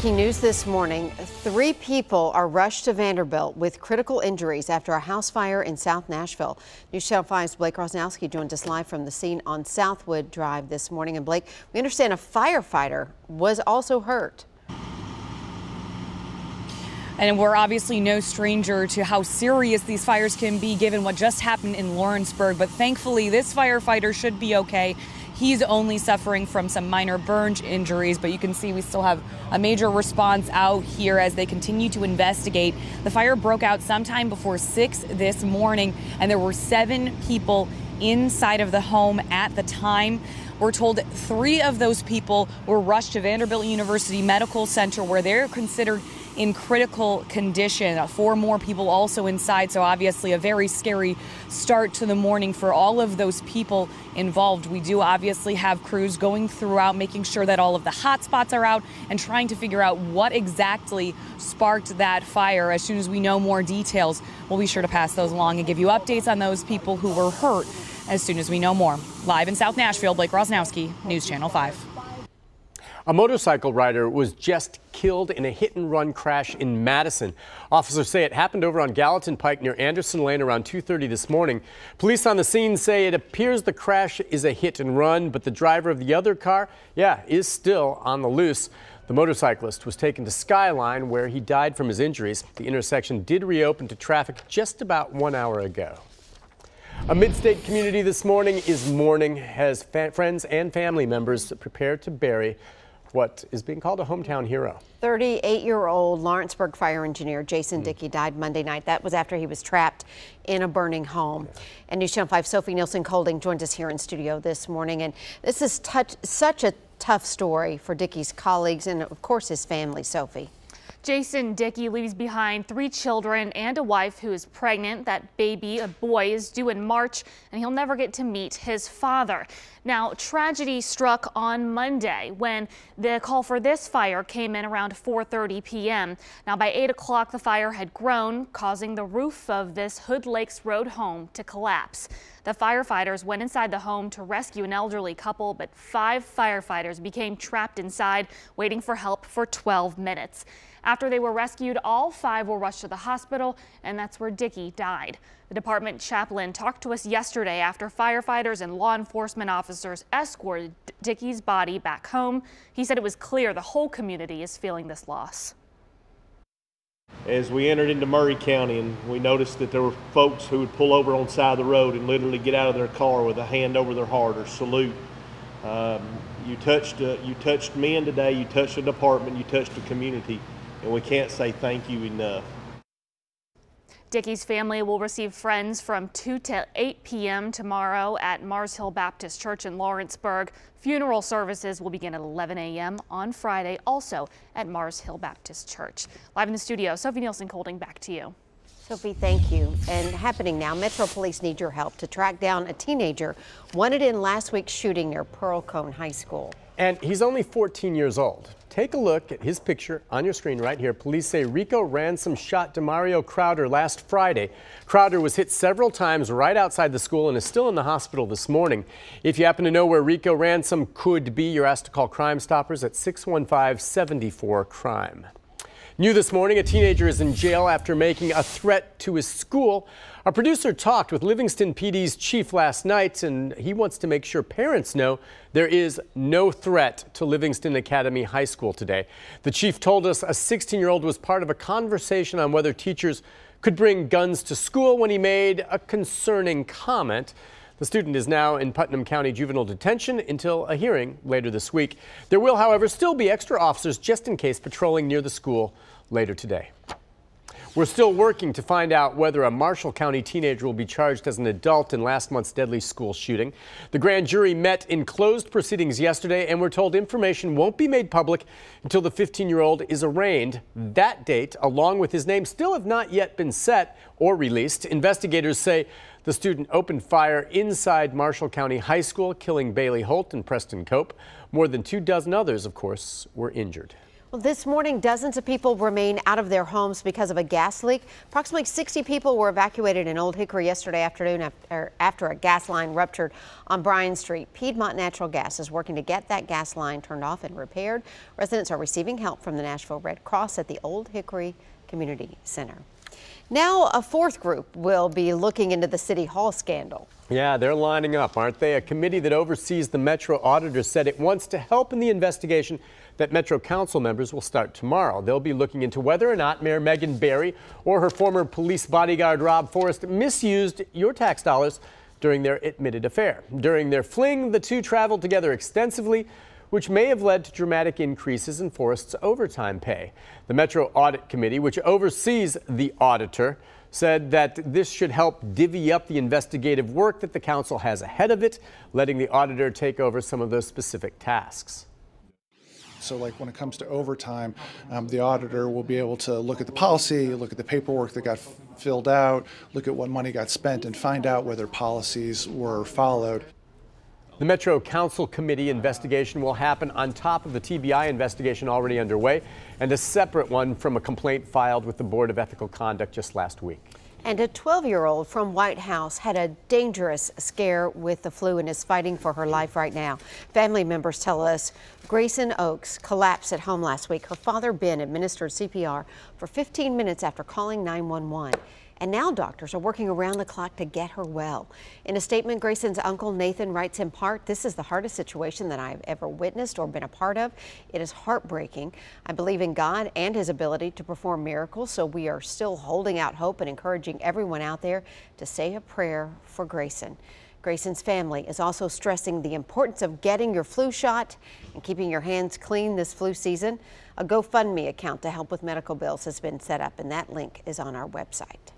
Breaking news this morning, 3 people are rushed to Vanderbilt with critical injuries after a house fire in South Nashville. News Channel 5's Blake Rosnowski joined us live from the scene on Southwood Drive this morning. And Blake, we understand a firefighter was also hurt. And we're obviously no stranger to how serious these fires can be given what just happened in Lawrenceburg. But thankfully, this firefighter should be okay. He's only suffering from some minor burn injuries, but you can see we still have a major response out here as they continue to investigate. The fire broke out sometime before 6 this morning, and there were 7 people inside of the home at the time. We're told 3 of those people were rushed to Vanderbilt University Medical Center, where they're considered in critical condition. 4 more people also inside, so obviously a very scary start to the morning for all of those people involved. We do obviously have crews going throughout, making sure that all of the hot spots are out and trying to figure out what exactly sparked that fire. As soon as we know more details, we'll be sure to pass those along and give you updates on those people who were hurt as soon as we know more. Live in South Nashville, Blake Rosnowski, News Channel 5. A motorcycle rider was just killed in a hit-and-run crash in Madison. Officers say it happened over on Gallatin Pike near Anderson Lane around 2:30 this morning. Police on the scene say it appears the crash is a hit-and-run, but the driver of the other car, is still on the loose. The motorcyclist was taken to Skyline, where he died from his injuries. The intersection did reopen to traffic just about 1 hour ago. A mid-state community this morning is mourning as friends and family members prepare to bury what is being called a hometown hero. 38-year-old Lawrenceburg fire engineer Jason Dickey died Monday night. That was after he was trapped in a burning home. And News Channel 5's Sophie Nielsen-Colding joined us here in studio this morning. And this is such a tough story for Dickey's colleagues and, of course, his family. Sophie. Jason Dickey leaves behind 3 children and a wife who is pregnant. That baby, a boy, is due in March, and he'll never get to meet his father. Now, tragedy struck on Monday when the call for this fire came in around 4:30 p.m. Now, by 8 o'clock, the fire had grown, causing the roof of this Hood Lakes Road home to collapse. The firefighters went inside the home to rescue an elderly couple, but 5 firefighters became trapped inside, waiting for help for 12 minutes. After they were rescued, all 5 were rushed to the hospital, and that's where Dickey died. The department chaplain talked to us yesterday after firefighters and law enforcement officers escorted Dickey's body back home. He said it was clear the whole community is feeling this loss. As we entered into Murray County, and we noticed that there were folks who would pull over on the side of the road and literally get out of their car with a hand over their heart or salute. You touched men today, you touched the department, you touched the community, and we can't say thank you enough. Dickey's family will receive friends from 2 to 8 p.m. tomorrow at Mars Hill Baptist Church in Lawrenceburg. Funeral services will begin at 11 a.m. on Friday, also at Mars Hill Baptist Church. Live in the studio, Sophie Nielsen-Colding, back to you. Sophie, thank you. And happening now, Metro Police need your help to track down a teenager wanted in last week's shooting near Pearl Cone High School. And he's only 14 years old. Take a look at his picture on your screen right here. Police say Rico Ransom shot DeMario Crowder last Friday. Crowder was hit several times right outside the school and is still in the hospital this morning. If you happen to know where Rico Ransom could be, you're asked to call Crime Stoppers at 615-74-CRIME. New this morning, a teenager is in jail after making a threat to his school. Our producer talked with Livingston PD's chief last night, and he wants to make sure parents know there is no threat to Livingston Academy High School today. The chief told us a 16-year-old was part of a conversation on whether teachers could bring guns to school when he made a concerning comment. The student is now in Putnam County Juvenile Detention until a hearing later this week. There will, however, still be extra officers just in case patrolling near the school later today. We're still working to find out whether a Marshall County teenager will be charged as an adult in last month's deadly school shooting. The grand jury met in closed proceedings yesterday, and we're told information won't be made public until the 15-year-old is arraigned. That date, along with his name, still have not yet been set or released. Investigators say the student opened fire inside Marshall County High School, killing Bailey Holt and Preston Cope. More than 24 others, of course, were injured. Well, this morning, dozens of people remain out of their homes because of a gas leak. Approximately 60 people were evacuated in Old Hickory yesterday afternoon after a gas line ruptured on Bryan Street. Piedmont Natural Gas is working to get that gas line turned off and repaired. Residents are receiving help from the Nashville Red Cross at the Old Hickory Community Center. Now, a fourth group will be looking into the City Hall scandal. Yeah, they're lining up, aren't they? A committee that oversees the Metro auditor said it wants to help in the investigation that Metro Council members will start tomorrow. They'll be looking into whether or not Mayor Megan Barry or her former police bodyguard Rob Forrest misused your tax dollars during their admitted affair. During their fling, the two traveled together extensively, which may have led to dramatic increases in Forrest's overtime pay. The Metro Audit Committee, which oversees the auditor, said that this should help divvy up the investigative work that the council has ahead of it, letting the auditor take over some of those specific tasks. So like when it comes to overtime, the auditor will be able to look at the policy, look at the paperwork that got filled out, look at what money got spent, and find out whether policies were followed. The Metro Council Committee investigation will happen on top of the TBI investigation already underway, and a separate one from a complaint filed with the Board of Ethical Conduct just last week. And a 12-year-old from White House had a dangerous scare with the flu and is fighting for her life right now. Family members tell us Grayson Oaks collapsed at home last week. Her father, Ben, administered CPR for 15 minutes after calling 911. And now doctors are working around the clock to get her well. In a statement, Grayson's uncle Nathan writes in part, "This is the hardest situation that I've ever witnessed or been a part of. It is heartbreaking. I believe in God and his ability to perform miracles, so we are still holding out hope and encouraging everyone out there to say a prayer for Grayson." Grayson's family is also stressing the importance of getting your flu shot and keeping your hands clean this flu season. A GoFundMe account to help with medical bills has been set up, and that link is on our website.